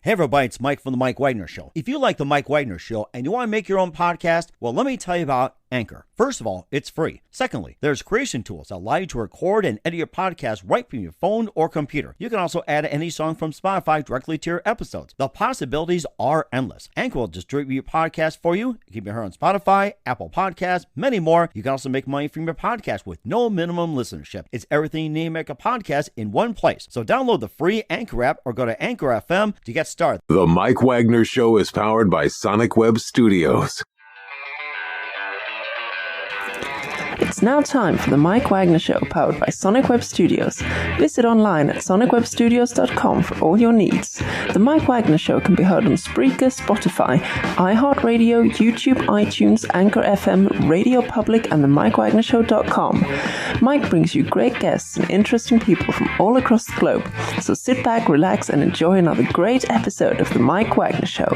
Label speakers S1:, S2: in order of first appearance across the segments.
S1: Hey everybody, it's Mike from The Mike Wagner Show. If you like The Mike Wagner Show and you want to make your own podcast, well, let me tell you about Anchor. First of all, it's free. Secondly, there's creation tools that allow you to record and edit your podcast right from your phone or computer. You can also add any song from Spotify directly to your episodes. The possibilities are endless. Anchor will distribute your podcast for you. You can be heard on Spotify, Apple Podcasts, many more. You can also make money from your podcast with no minimum listenership. It's everything you need to make a podcast in one place. So download the free Anchor app or go to Anchor FM to get started.
S2: The Mike Wagner Show is powered by Sonic Web Studios.
S3: It's now time for the Mike Wagner Show, powered by Sonic Web Studios. Visit online at sonicwebstudios.com for all your needs. The Mike Wagner Show can be heard on Spreaker, Spotify, iHeartRadio, YouTube, iTunes, Anchor FM, Radio Public, and themikewagnershow.com. Mike brings you great guests and interesting people from all across the globe. So sit back, relax, and enjoy another great episode of the Mike Wagner Show.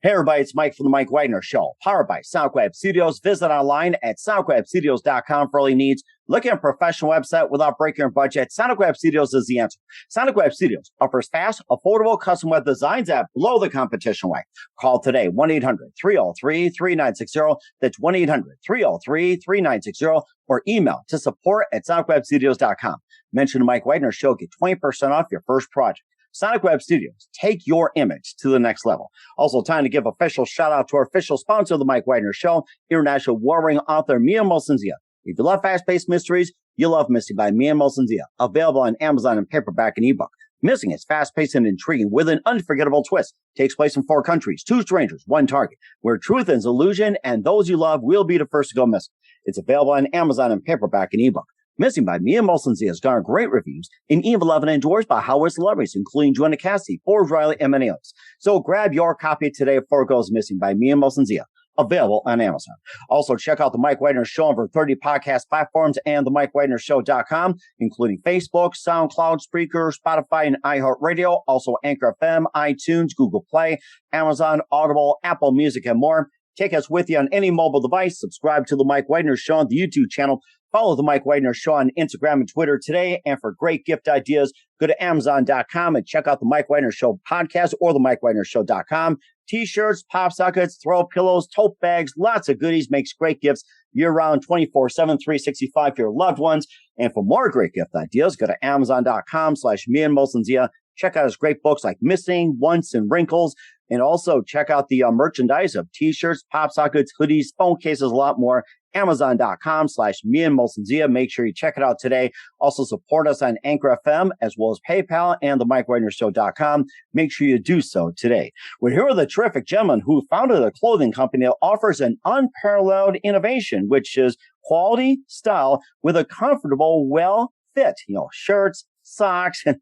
S1: Hey everybody, it's Mike from The Mike Wagner Show, powered by Sonic Web Studios. Visit online at sonicwebstudios.com for all your needs. Look at a professional website without breaking your budget. Sonic Web Studios is the answer. Sonic Web Studios offers fast, affordable custom web designs that blow the competition away. Call today, 1-800-303-3960. That's 1-800-303-3960. Or email to support@sonicwebstudios.com. Mention the Mike Wagner Show. Get 20% off your first project. Sonic Web Studios, take your image to the next level. Also, time to give official shout out to our official sponsor of the Mike Wagner Show, international warring author Mia Molson-Zia. If you love fast-paced mysteries, you love Missing by Mia Molson-Zia. Available on Amazon in paperback and ebook. Missing is fast-paced and intriguing with an unforgettable twist. Takes place in 4 countries, 2 strangers, 1 target, where truth is illusion and those you love will be the first to go missing. It's available on Amazon in paperback and ebook. Missing by Mia Molson-Zia has garnered great reviews and even loved and endorsed by Howard celebrities, including Joanna Cassidy, Forbes Riley, and many others. So grab your copy today before it goes missing by Mia Molson-Zia. Available on Amazon. Also, check out the Mike Wagner Show on over 30 podcast platforms and the MikeWagnerShow.com, including Facebook, SoundCloud, Spreaker, Spotify, and iHeartRadio. Also, Anchor FM, iTunes, Google Play, Amazon, Audible, Apple Music, and more. Take us with you on any mobile device. Subscribe to the Mike Wagner Show on the YouTube channel. Follow the Mike Wagner Show on Instagram and Twitter today. And for great gift ideas, go to Amazon.com and check out the Mike Wagner Show podcast or the MikeWagnerShow.com. T-shirts, pop sockets, throw pillows, tote bags, lots of goodies, makes great gifts year-round, 24/7, 365 for your loved ones. And for more great gift ideas, go to Amazon.com/Mia Molson-Zia. Check out his great books like Missing, Once, and Wrinkles. And also check out the merchandise of T-shirts, pop sockets, hoodies, phone cases, a lot more. Amazon.com/Mia Molson-Zia. Make sure you check it out today. Also support us on Anchor FM as well as PayPal and the MikeWagnerShow.com. Make sure you do so today. We're here with a terrific gentleman who founded a clothing company that offers an unparalleled innovation, which is quality style with a comfortable, well fit, shirts, socks, and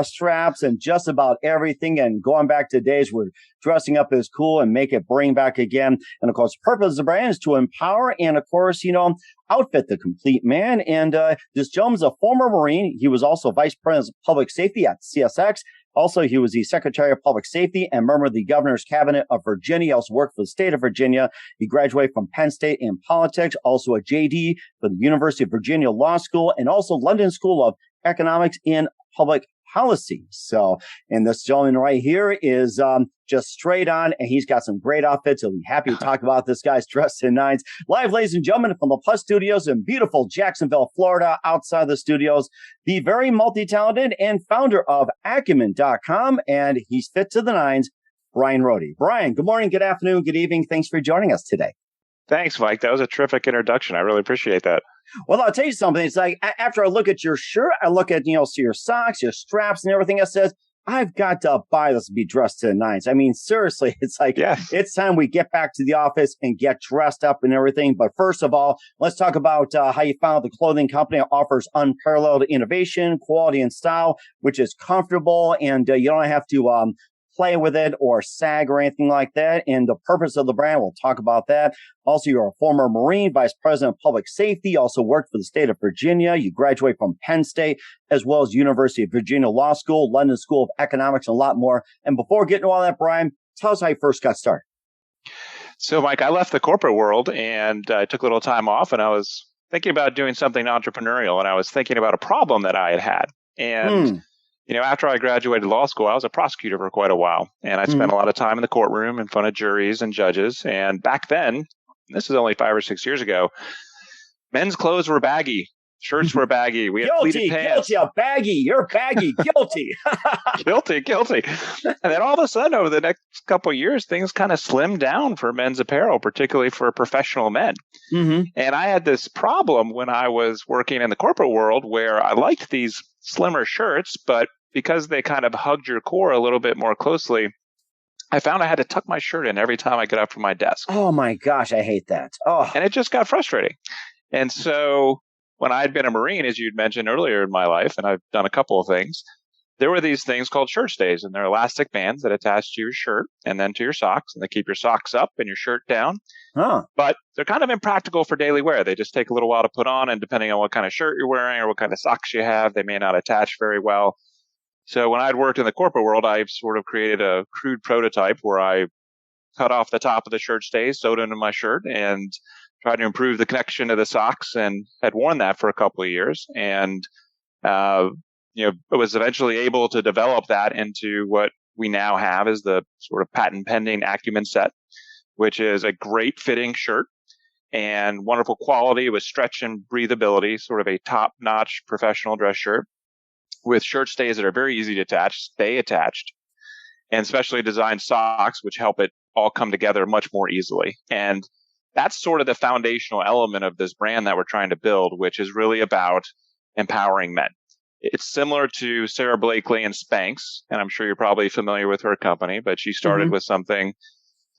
S1: straps and just about everything. And going back to days where dressing up is cool and make it bring back again. And of course, the purpose of the brand is to empower and of course, outfit the complete man. And this gentleman's a former Marine. He was also Vice President of Public Safety at CSX. Also, he was the Secretary of Public Safety and member of the Governor's Cabinet of Virginia. He also worked for the state of Virginia. He graduated from Penn State in politics, also a JD for the University of Virginia Law School, and also London School of Economics in Public Policy. So, and this gentleman right here is just straight on, and he's got some great outfits. I'll be happy to talk about this guy's dressed in nines. Live, ladies and gentlemen, from the Plus Studios in beautiful Jacksonville, Florida, outside the studios, the very multi-talented and founder of ACUMEN.com, and he's fit to the nines, Bryan Rhode. Bryan, good morning, good afternoon, good evening. Thanks for joining us today.
S4: Thanks, Mike. That was a terrific introduction. I really appreciate that.
S1: Well, I'll tell you something. It's like after I look at your shirt, I look at, so your socks, your straps and everything that says, I've got to buy this to be dressed to the nines. I mean, seriously, it's like, It's time we get back to the office and get dressed up and everything. But first of all, let's talk about how you founded the clothing company that offers unparalleled innovation, quality, and style, which is comfortable. And you don't have to play with it or sag or anything like that. And the purpose of the brand, we'll talk about that. Also, you're a former Marine, Vice President of Public Safety, also worked for the state of Virginia. You graduate from Penn State, as well as University of Virginia Law School, London School of Economics, and a lot more. And before getting to all that, Bryan, tell us how you first got started.
S4: So, Mike, I left the corporate world and I took a little time off, and I was thinking about doing something entrepreneurial, and I was thinking about a problem that I had. And, after I graduated law school, I was a prosecutor for quite a while. And I spent a lot of time in the courtroom in front of juries and judges. And back then, this is only 5 or 6 years ago, men's clothes were baggy. Shirts were baggy. We had pleated pants.
S1: Guilty, baggy. You're baggy. Guilty.
S4: Guilty. And then all of a sudden, over the next couple of years, things kind of slimmed down for men's apparel, particularly for professional men. And I had this problem when I was working in the corporate world where I liked these slimmer shirts, but because they kind of hugged your core a little bit more closely, I found I had to tuck my shirt in every time I got up from my desk.
S1: Oh my gosh, I hate that. Oh.
S4: And it just got frustrating. And so when I had been a Marine, as you'd mentioned earlier in my life, and I've done a couple of things, there were these things called shirt stays, and they're elastic bands that attach to your shirt and then to your socks, and they keep your socks up and your shirt down. But they're kind of impractical for daily wear. They just take a little while to put on, and depending on what kind of shirt you're wearing or what kind of socks you have, they may not attach very well. So when I'd worked in the corporate world, I sort of created a crude prototype where I cut off the top of the shirt stays, sewed into my shirt, and tried to improve the connection to the socks, and had worn that for a couple of years. And, was eventually able to develop that into what we now have as the sort of patent pending ACUMEN set, which is a great fitting shirt and wonderful quality with stretch and breathability, sort of a top notch professional dress shirt with shirt stays that are very easy to attach, stay attached, and specially designed socks, which help it all come together much more easily. And that's sort of the foundational element of this brand that we're trying to build, which is really about empowering men. It's similar to Sarah Blakely and Spanx, and I'm sure you're probably familiar with her company, but she started with something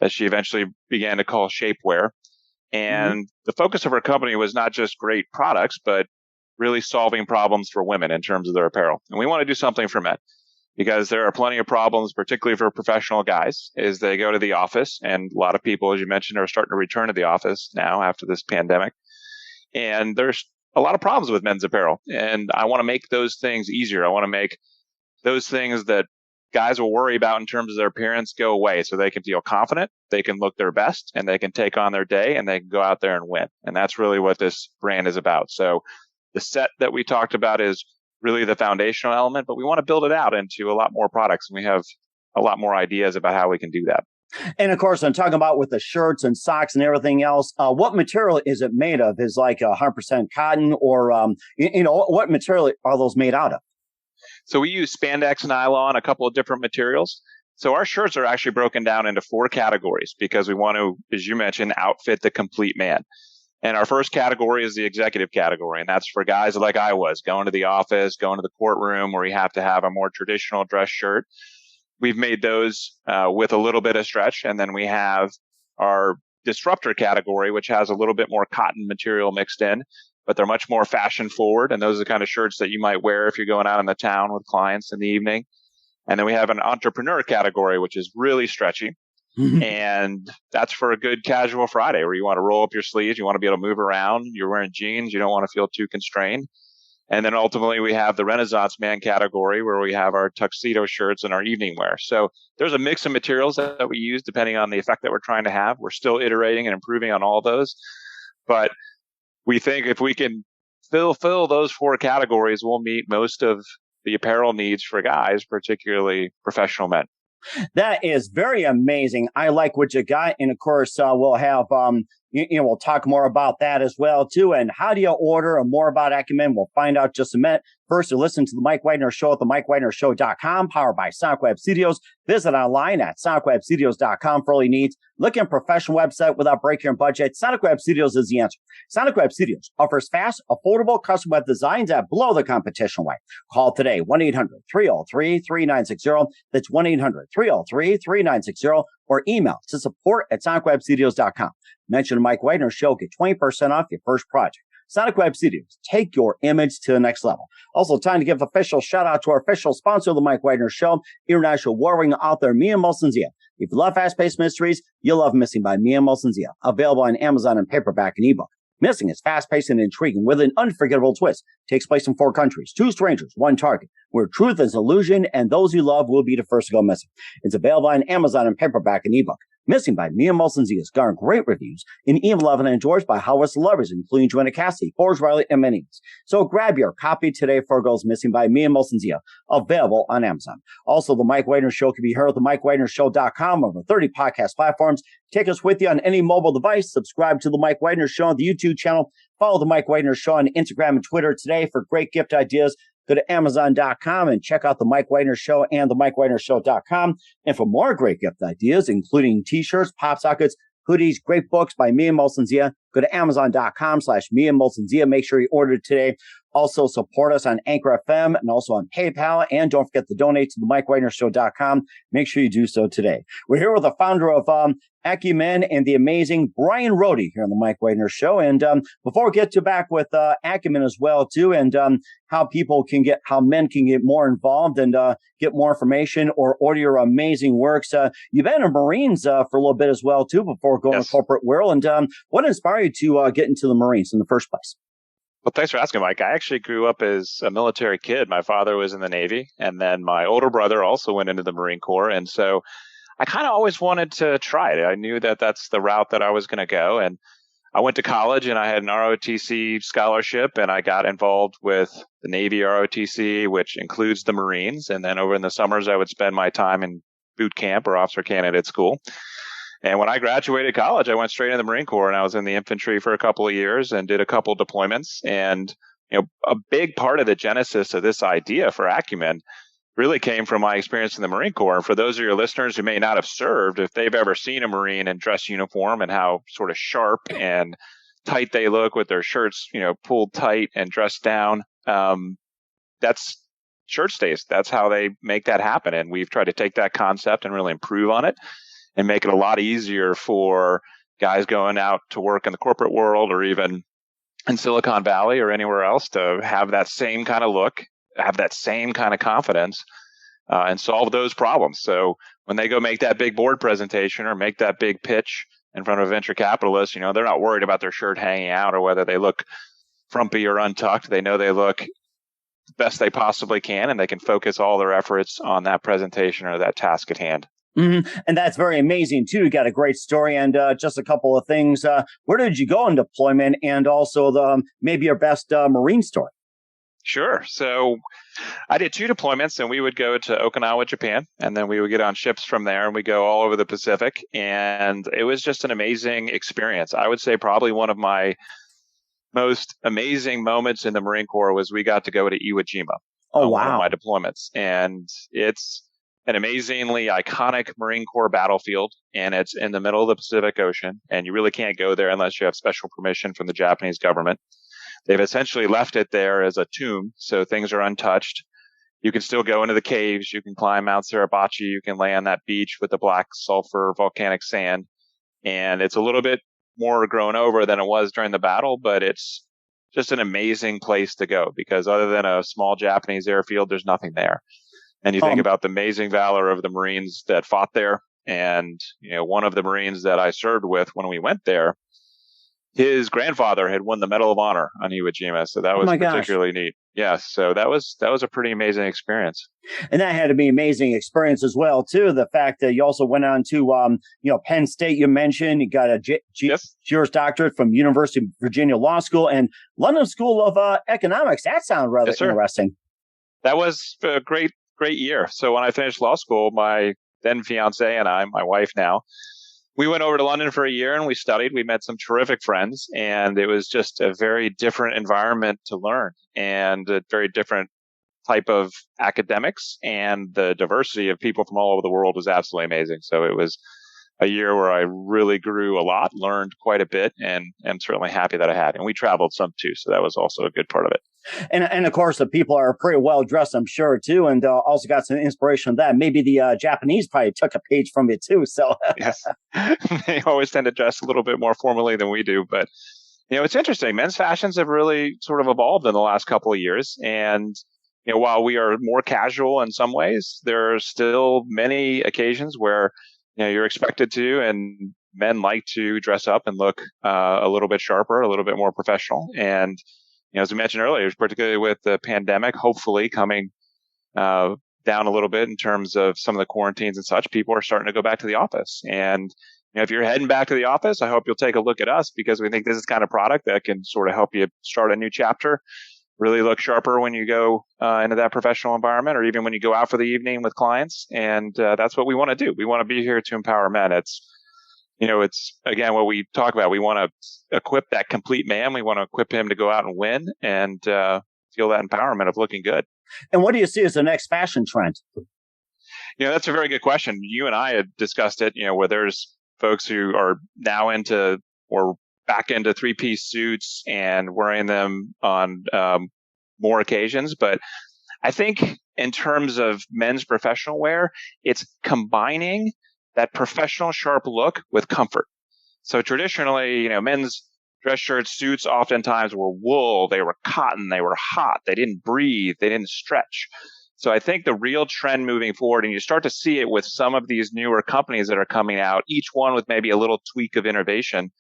S4: that she eventually began to call shapewear. And the focus of her company was not just great products, but really solving problems for women in terms of their apparel. And we want to do something for men, because there are plenty of problems, particularly for professional guys, is they go to the office, and a lot of people, as you mentioned, are starting to return to the office now after this pandemic. And there's a lot of problems with men's apparel. And I want to make those things easier. I want to make those things that guys will worry about in terms of their appearance go away, so they can feel confident, they can look their best, and they can take on their day, and they can go out there and win. And that's really what this brand is about. So the set that we talked about is really the foundational element, but we want to build it out into a lot more products. And we have a lot more ideas about how we can do that.
S1: And of course, I'm talking about with the shirts and socks and everything else. What material is it made of? Is like 100% cotton, or, what material are those made out of?
S4: So we use spandex, nylon, a couple of different materials. So our shirts are actually broken down into 4 categories because we want to, as you mentioned, outfit the complete man. And our first category is the executive category. And that's for guys like I was, going to the office, going to the courtroom, where you have to have a more traditional dress shirt. We've made those with a little bit of stretch. And then we have our disruptor category, which has a little bit more cotton material mixed in, but they're much more fashion forward. And those are the kind of shirts that you might wear if you're going out in the town with clients in the evening. And then we have an entrepreneur category, which is really stretchy. And that's for a good casual Friday where you want to roll up your sleeves, you want to be able to move around, you're wearing jeans, you don't want to feel too constrained. And then ultimately we have the Renaissance man category where we have our tuxedo shirts and our evening wear. So there's a mix of materials that we use depending on the effect that we're trying to have. We're still iterating and improving on all those. But we think if we can fill those 4 categories, we'll meet most of the apparel needs for guys, particularly professional men.
S1: That is very amazing. I like what you got. And of course, we'll have, we'll talk more about that as well, too. And how do you order, and more about ACUMEN? We'll find out just a minute. First, you listen to the Mike Wagner Show at themikewagnershow.com, powered by Sonic Web Studios. Visit online at sonicwebstudios.com for all your needs. Look at a professional website without breaking your budget. Sonic Web Studios is the answer. Sonic Web Studios offers fast, affordable custom web designs that blow the competition away. Call today, 1-800-303-3960. That's 1-800-303-3960. Or email to support@sonicwebstudios.com. Mention the Mike Wagner Show. Get 20% off your first project. Sonic Web Studios, take your image to the next level. Also, time to give official shout out to our official sponsor of the Mike Wagner Show, international warring author Mia Molson-Zia. If you love fast-paced mysteries, you'll love Missing by Mia Molson-Zia. Available on Amazon in paperback and ebook. Missing is fast-paced and intriguing with an unforgettable twist. Takes place in 4 countries, 2 strangers, 1 target, where truth is illusion and those you love will be the first to go missing. It's available on Amazon in paperback and ebook. Missing by Mia Molson-Z has garnered great reviews and even loved and enjoyed by Hollywood celebrities, including Joanna Cassidy, Forbes Riley, and many others. So grab your copy today for Girls Missing by Mia Molson-Z, available on Amazon. Also, The Mike Wagner Show can be heard at themikewagnershow.com, over 30 podcast platforms. Take us with you on any mobile device. Subscribe to The Mike Wagner Show on the YouTube channel. Follow The Mike Wagner Show on Instagram and Twitter today for great gift ideas. Go to Amazon.com and check out The Mike Wagner Show and TheMikeWagnerShow.com. And for more great gift ideas, including t-shirts, pop sockets, hoodies, great books by Mia Molson-Z, go to Amazon.com/Mia Molson-Z. Make sure you order it today. Also, support us on Anchor FM and also on PayPal. And don't forget to donate to TheMikeWagnerShow.com. Make sure you do so today. We're here with the founder of ACUMEN and the amazing Bryan Rhode here on The Mike Wagner Show. And before we get to back with ACUMEN as well, too, and how men can get more involved and get more information or order your amazing works. You've been in Marines for a little bit as well, too, before going to corporate world. And what inspired you to get into the Marines in the first place?
S4: Well, thanks for asking, Mike. I actually grew up as a military kid. My father was in the Navy, and then my older brother also went into the Marine Corps. And so I kind of always wanted to try it. I knew that that's the route that I was going to go. And I went to college and I had an ROTC scholarship, and I got involved with the Navy ROTC, which includes the Marines. And then over in the summers, I would spend my time in boot camp or officer candidate school. And when I graduated college, I went straight into the Marine Corps, and I was in the infantry for a couple of years and did a couple of deployments. And, a big part of the genesis of this idea for ACUMEN really came from my experience in the Marine Corps. And for those of your listeners who may not have served, if they've ever seen a Marine in dress uniform and how sort of sharp and tight they look with their shirts, pulled tight and dressed down, that's shirt stays. That's how they make that happen. And we've tried to take that concept and really improve on it and make it a lot easier for guys going out to work in the corporate world or even in Silicon Valley or anywhere else to have that same kind of look, have that same kind of confidence, and solve those problems. So when they go make that big board presentation or make that big pitch in front of a venture capitalist, they're not worried about their shirt hanging out or whether they look frumpy or untucked. They know they look the best they possibly can, and they can focus all their efforts on that presentation or that task at hand.
S1: Mm-hmm. And that's very amazing, too. You got a great story and just a couple of things. Where did you go in deployment, and also maybe your best Marine story?
S4: Sure. So I did 2 deployments, and we would go to Okinawa, Japan, and then we would get on ships from there, and we go all over the Pacific. And it was just an amazing experience. I would say probably one of my most amazing moments in the Marine Corps was we got to go to Iwo Jima.
S1: Oh, wow.
S4: One of my deployments. And it's an amazingly iconic Marine Corps battlefield, and it's in the middle of the Pacific Ocean, and you really can't go there unless you have special permission from the Japanese government. They've essentially left it there as a tomb, so things are untouched. You can still go into the caves, you can climb Mount Suribachi, you can lay on that beach with the black sulfur volcanic sand, and it's a little bit more grown over than it was during the battle, but it's just an amazing place to go, because other than a small Japanese airfield, there's nothing there. And you think about the amazing valor of the Marines that fought there. And, one of the Marines that I served with when we went there, his grandfather had won the Medal of Honor on Iwo Jima. So that was particularly neat. Yes. So that was a pretty amazing experience.
S1: And that had to be an amazing experience as well, too. The fact that you also went on to, Penn State, you mentioned, you got a Juris Doctorate from University of Virginia Law School and London School of Economics. That sounds rather interesting.
S4: That was a great year. So when I finished law school, my then fiance and I, my wife now, we went over to London for a year and we studied. We met some terrific friends, and it was just a very different environment to learn and a very different type of academics, and the diversity of people from all over the world was absolutely amazing. So it was a year where I really grew a lot, learned quite a bit, and I'm certainly happy that I had. And we traveled some too, so that was also a good part of it.
S1: And of course, the people are pretty well dressed, I'm sure, too, and also got some inspiration from that. Maybe the Japanese probably took a page from it, too. So
S4: yes, they always tend to dress a little bit more formally than we do. But, it's interesting. Men's fashions have really sort of evolved in the last couple of years. And, while we are more casual in some ways, there are still many occasions where, you're expected to, and men like to dress up and look a little bit sharper, a little bit more professional. And as we mentioned earlier, particularly with the pandemic, hopefully coming down a little bit in terms of some of the quarantines and such, people are starting to go back to the office. And if you're heading back to the office, I hope you'll take a look at us, because we think this is kind of product that can sort of help you start a new chapter, really look sharper when you go into that professional environment, or even when you go out for the evening with clients. And that's what we want to do. We want to be here to empower men. It's again, what we talk about. We want to equip that complete man. We want to equip him to go out and win and feel that empowerment of looking good.
S1: And what do you see as the next fashion trend?
S4: That's a very good question. You and I had discussed it, where there's folks who are now into or back into three-piece suits and wearing them on more occasions. But I think in terms of men's professional wear, it's combining that professional sharp look with comfort. So traditionally, men's dress shirts, suits oftentimes were wool, they were cotton, they were hot, they didn't breathe, they didn't stretch. So I think the real trend moving forward, and you start to see it with some of these newer companies that are coming out, each one with maybe a little tweak of innovation.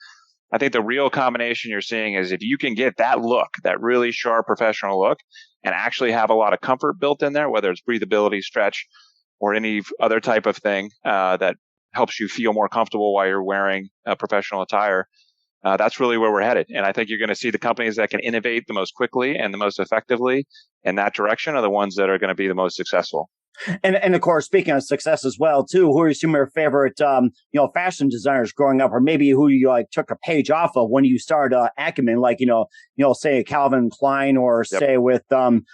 S4: I think the real combination you're seeing is if you can get that look, that really sharp professional look, and actually have a lot of comfort built in there, whether it's breathability, stretch, or any other type of thing that helps you feel more comfortable while you're wearing professional attire. That's really where we're headed. And I think you're going to see the companies that can innovate the most quickly and the most effectively in that direction are the ones that are going to be the most successful.
S1: And of course, speaking of success as well, too, who are some of your favorite, fashion designers growing up, or maybe who you took a page off of when you started ACUMEN, like, say Calvin Klein, or say with, I'm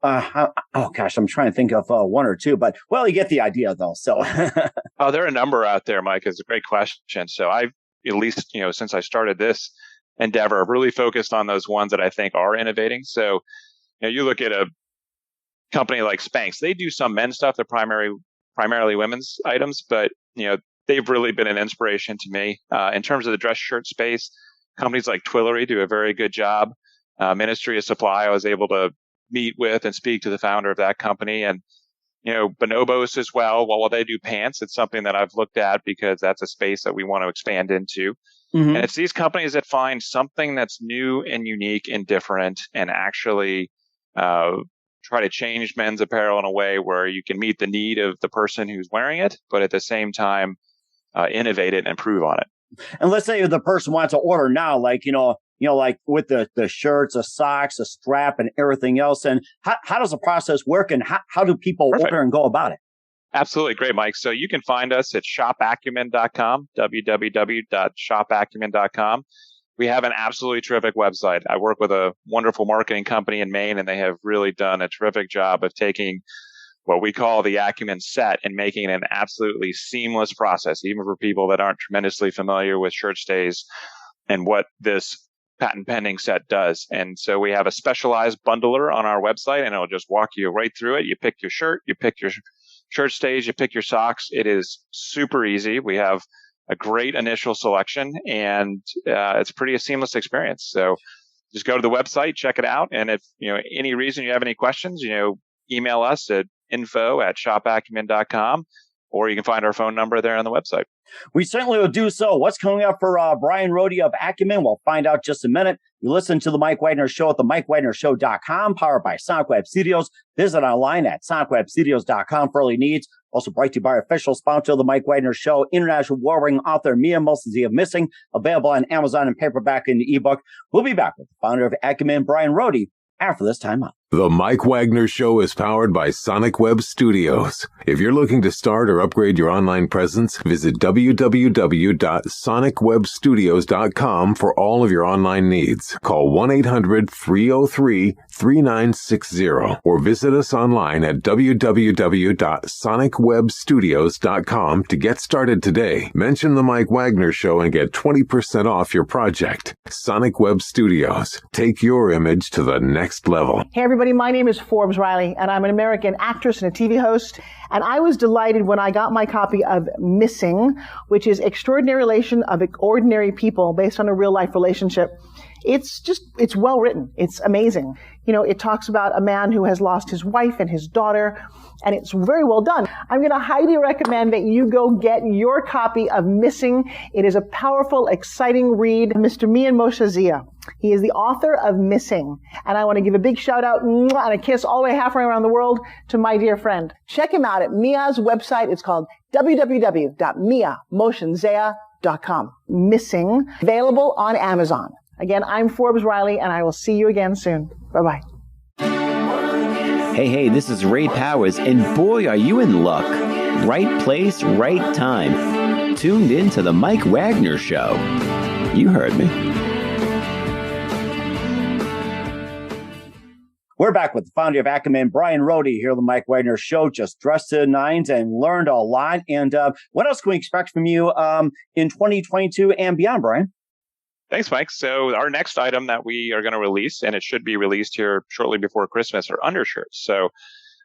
S1: trying to think of one or two, but you get the idea though. So,
S4: there are a number out there, Mike. It's a great question. So I've, at least, since I started this endeavor, I've really focused on those ones that I think are innovating. So, you look at a company like Spanx, they do some men's stuff. They're primarily women's items, but, they've really been an inspiration to me. In terms of the dress shirt space, companies like Twillery do a very good job. Ministry of Supply, I was able to meet with and speak to the founder of that company. And Bonobos as well. While they do pants, it's something that I've looked at because that's a space that we want to expand into. Mm-hmm. And it's these companies that find something that's new and unique and different and actually try to change men's apparel in a way where you can meet the need of the person who's wearing it, but at the same time, innovate it and improve on it.
S1: And let's say the person wants to order now, like with the shirts, the socks, the strap, and everything else. And how does the process work, and how do people order and go about it?
S4: Absolutely. Great, Mike. So you can find us at shopacumen.com, www.shopacumen.com. We have an absolutely terrific website. I work with a wonderful marketing company in Maine, and they have really done a terrific job of taking what we call the ACUMEN set and making it an absolutely seamless process, even for people that aren't tremendously familiar with shirt stays and what this patent pending set does. And so we have a specialized bundler on our website, and it'll just walk you right through it. You pick your shirt, you pick your shirt stays, you pick your socks. It is super easy. We have a great initial selection, and it's pretty a seamless experience. So just go to the website, check it out. And if, any reason you have any questions, email us at info@shopacumen.com, or you can find our phone number there on the website.
S1: We certainly will do so. What's coming up for Bryan Rhode of ACUMEN? We'll find out just a minute. You listen to The Mike Wagner Show at themikewagnershow.com, powered by Sonic Web Studios. Visit online at sonicwebstudios.com for early needs. Also brought to you by our official sponsor of The Mike Wagner Show, international war-ring author Mia Mulsey of Missing, available on Amazon and paperback and ebook. We'll be back with the founder of ACUMEN, Bryan Rhode, after this time out.
S2: The Mike Wagner Show is powered by Sonic Web Studios. If you're looking to start or upgrade your online presence, visit www.sonicwebstudios.com for all of your online needs. Call 1-800-303-3960 or visit us online at www.sonicwebstudios.com to get started today. Mention The Mike Wagner Show and get 20% off your project. Sonic Web Studios. Take your image to the next level.
S5: Hey everybody, my name is Forbes Riley, and I'm an American actress and a TV host. And I was delighted when I got my copy of Missing, which is Extraordinary Relation of Ordinary People based on a real life relationship. It's well written. It's amazing. It talks about a man who has lost his wife and his daughter, and it's very well done. I'm going to highly recommend that you go get your copy of Missing. It is a powerful, exciting read. Mr. Mian Moshe Zia. He is the author of Missing. And I want to give a big shout out and a kiss all the way halfway around the world to my dear friend. Check him out at Mia's website. It's called www.miamotionzea.com. Missing. Available on Amazon. Again, I'm Forbes Riley, and I will see you again soon. Bye-bye.
S6: Hey, this is Ray Powers, and boy, are you in luck. Right place, right time. Tuned in to the Mike Wagner Show. You heard me.
S1: We're back with the founder of ACUMEN, Bryan Rhode, here on the Mike Wagner Show. Just dressed to the nines and learned a lot. And what else can we expect from you in 2022 and beyond, Bryan?
S4: Thanks, Mike. So our next item that we are going to release, and it should be released here shortly before Christmas, are undershirts. So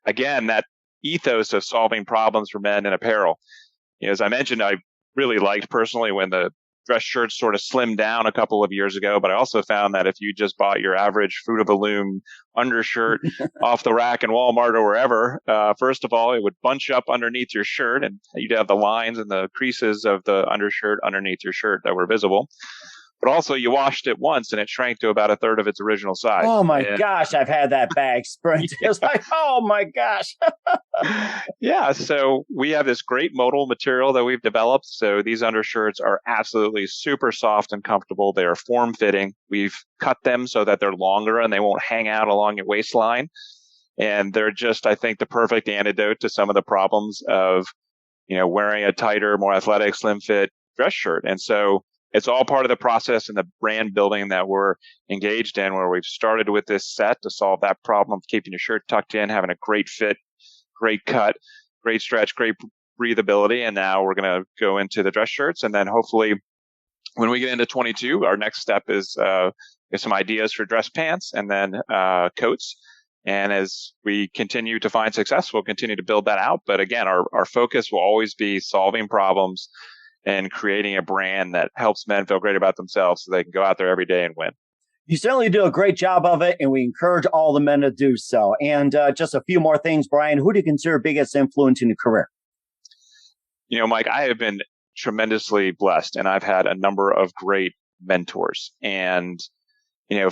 S4: again, that ethos of solving problems for men in apparel. As I mentioned, I really liked personally when the dress shirts sort of slimmed down a couple of years ago, but I also found that if you just bought your average Fruit of the Loom undershirt off the rack in Walmart or wherever, first of all, it would bunch up underneath your shirt, and you'd have the lines and the creases of the undershirt underneath your shirt that were visible. But also, you washed it once, and it shrank to about a third of its original size.
S1: Oh, my gosh. I've had that bag sprint. It's like, oh, my gosh.
S4: Yeah. So we have this great modal material that we've developed. So these undershirts are absolutely super soft and comfortable. They are form-fitting. We've cut them so that they're longer and they won't hang out along your waistline. And they're just, I think, the perfect antidote to some of the problems of, wearing a tighter, more athletic, slim-fit dress shirt. And so it's all part of the process and the brand building that we're engaged in, where we've started with this set to solve that problem of keeping your shirt tucked in, having a great fit, great cut, great stretch, great breathability. And now we're going to go into the dress shirts. And then hopefully when we get into 22, our next step is some ideas for dress pants and then coats. And as we continue to find success, we'll continue to build that out. But again, our focus will always be solving problems and creating a brand that helps men feel great about themselves so they can go out there every day and win.
S1: You certainly do a great job of it, and we encourage all the men to do so. And just a few more things, Bryan. Who do you consider biggest influence in your career?
S4: Mike, I have been tremendously blessed, and I've had a number of great mentors. And,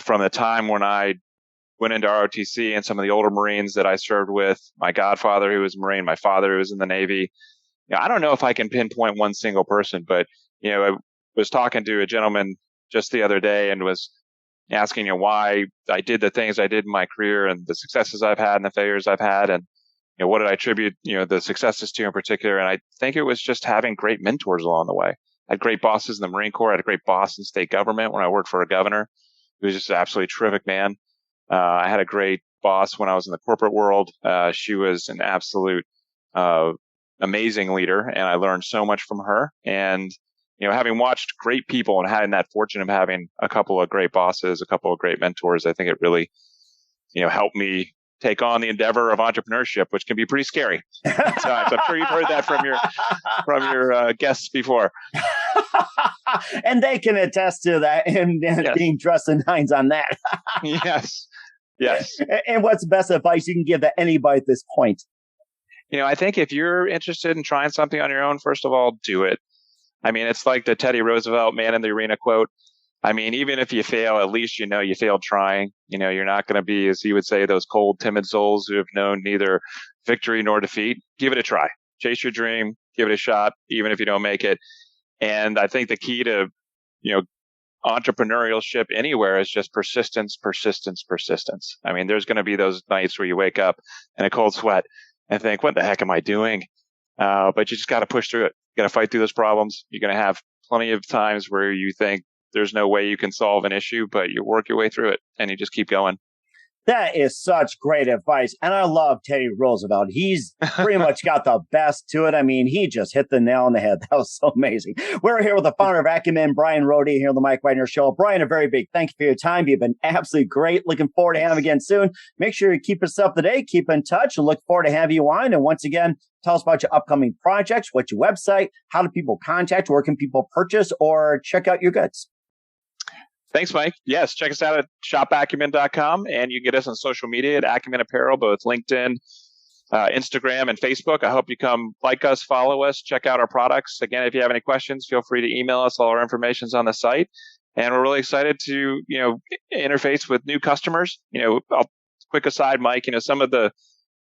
S4: from the time when I went into ROTC and some of the older Marines that I served with, my godfather who was a Marine, my father who was in the Navy, I don't know if I can pinpoint one single person, but, I was talking to a gentleman just the other day and was asking why I did the things I did in my career and the successes I've had and the failures I've had. And, what did I attribute, the successes to in particular? And I think it was just having great mentors along the way. I had great bosses in the Marine Corps. I had a great boss in state government when I worked for a governor who was just an absolutely terrific man. I had a great boss when I was in the corporate world. She was an absolute, amazing leader, and I learned so much from her. And, having watched great people and having that fortune of having a couple of great bosses, a couple of great mentors, I think it really, helped me take on the endeavor of entrepreneurship, which can be pretty scary at times. I'm sure you've heard that from your guests before.
S1: And they can attest to that and yes. Being dressed in nines on that.
S4: Yes.
S1: And what's the best advice you can give to anybody at this point?
S4: I think if you're interested in trying something on your own, first of all, do it. I mean, it's like the Teddy Roosevelt Man in the Arena quote. I mean, even if you fail, at least you failed trying. You're not going to be, as he would say, those cold, timid souls who have known neither victory nor defeat. Give it a try. Chase your dream. Give it a shot, even if you don't make it. And I think the key to, entrepreneurship anywhere is just persistence. I mean, there's going to be those nights where you wake up in a cold sweat and think, what the heck am I doing? But you just got to push through it. You got to fight through those problems. You're going to have plenty of times where you think there's no way you can solve an issue, but you work your way through it and you just keep going.
S1: That is such great advice. And I love Teddy Roosevelt. He's pretty much got the best to it. I mean, he just hit the nail on the head. That was so amazing. We're here with the founder of ACUMEN, Bryan Rhode, here on the Mike Wagner Show. Bryan, a very big thank you for your time. You've been absolutely great. Looking forward to having you again soon. Make sure you keep us up to date, keep in touch, and look forward to having you on. And once again, tell us about your upcoming projects, what's your website, how do people contact, where can people purchase or check out your goods?
S4: Thanks, Mike. Yes, check us out at shopacumen.com, and you can get us on social media at Acumen Apparel, both LinkedIn, Instagram, and Facebook. I hope you come like us, follow us, check out our products. Again, if you have any questions, feel free to email us. All our information's on the site. And we're really excited to, interface with new customers. Quick aside, Mike, some of the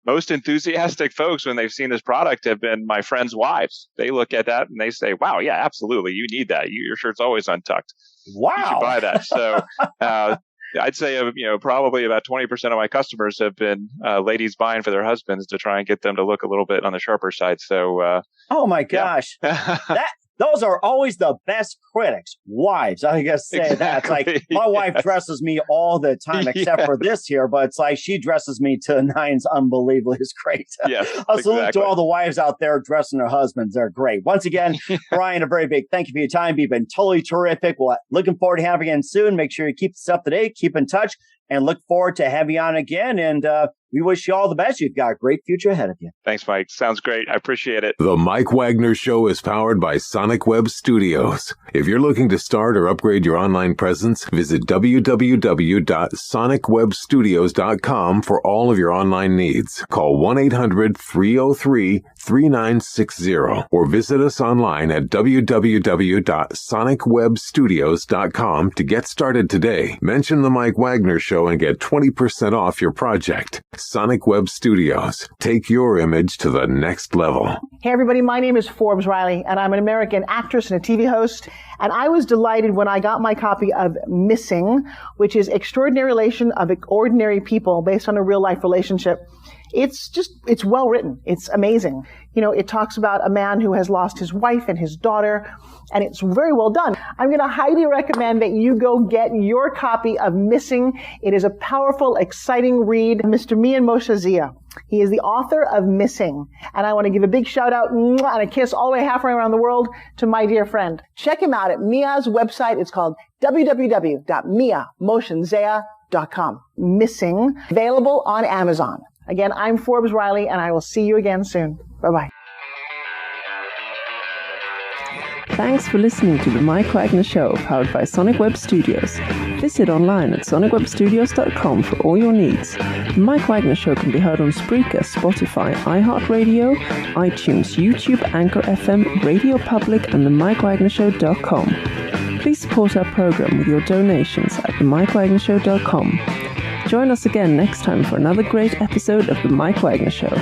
S4: most enthusiastic folks when they've seen this product have been my friends' wives. They look at that and they say, wow, yeah, absolutely. You need that. Your shirt's always untucked.
S1: Wow.
S4: You should buy that. So I'd say, probably about 20% of my customers have been ladies buying for their husbands to try and get them to look a little bit on the sharper side. So,
S1: oh my gosh, those are always the best critics. Wives, I guess say
S4: exactly.
S1: that. It's like my wife dresses me all the time, except for this here, but it's like she dresses me to the nines unbelievably. It's great.
S4: Yes,
S1: A salute to all the wives out there dressing their husbands. They're great. Once again, Bryan, a very big thank you for your time. You've been totally terrific. Well, looking forward to having you again soon. Make sure you keep this up to date, keep in touch, and look forward to having you on again. And we wish you all the best. You've got a great future ahead of you.
S4: Thanks, Mike. Sounds great. I appreciate it.
S2: The Mike Wagner Show is powered by Sonic Web Studios. If you're looking to start or upgrade your online presence, visit www.sonicwebstudios.com for all of your online needs. Call 1-800-303-3960 or visit us online at www.sonicwebstudios.com to get started today. Mention the Mike Wagner Show and get 20% off your project. Sonic Web Studios. Take your image to the next level.
S5: Hey everybody, my name is Forbes Riley, and I'm an American actress and a TV host. And I was delighted when I got my copy of Missing, which is Extraordinary Relation of Ordinary People based on a real life relationship. It's well written. It's amazing. It talks about a man who has lost his wife and his daughter, and it's very well done. I'm going to highly recommend that you go get your copy of Missing. It is a powerful, exciting read. Mr. Mian Moshe Zia. He is the author of Missing. And I want to give a big shout out and a kiss all the way halfway around the world to my dear friend. Check him out at Mia's website. It's called www.miamoshenzea.com. Missing. Available on Amazon. Again, I'm Forbes Riley, and I will see you again soon. Bye-bye.
S3: Thanks for listening to The Mike Wagner Show, powered by Sonic Web Studios. Visit online at sonicwebstudios.com for all your needs. The Mike Wagner Show can be heard on Spreaker, Spotify, iHeartRadio, iTunes, YouTube, Anchor FM, Radio Public, and themikewagnershow.com. Please support our program with your donations at themikewagnershow.com. Join us again next time for another great episode of The Mike Wagner Show.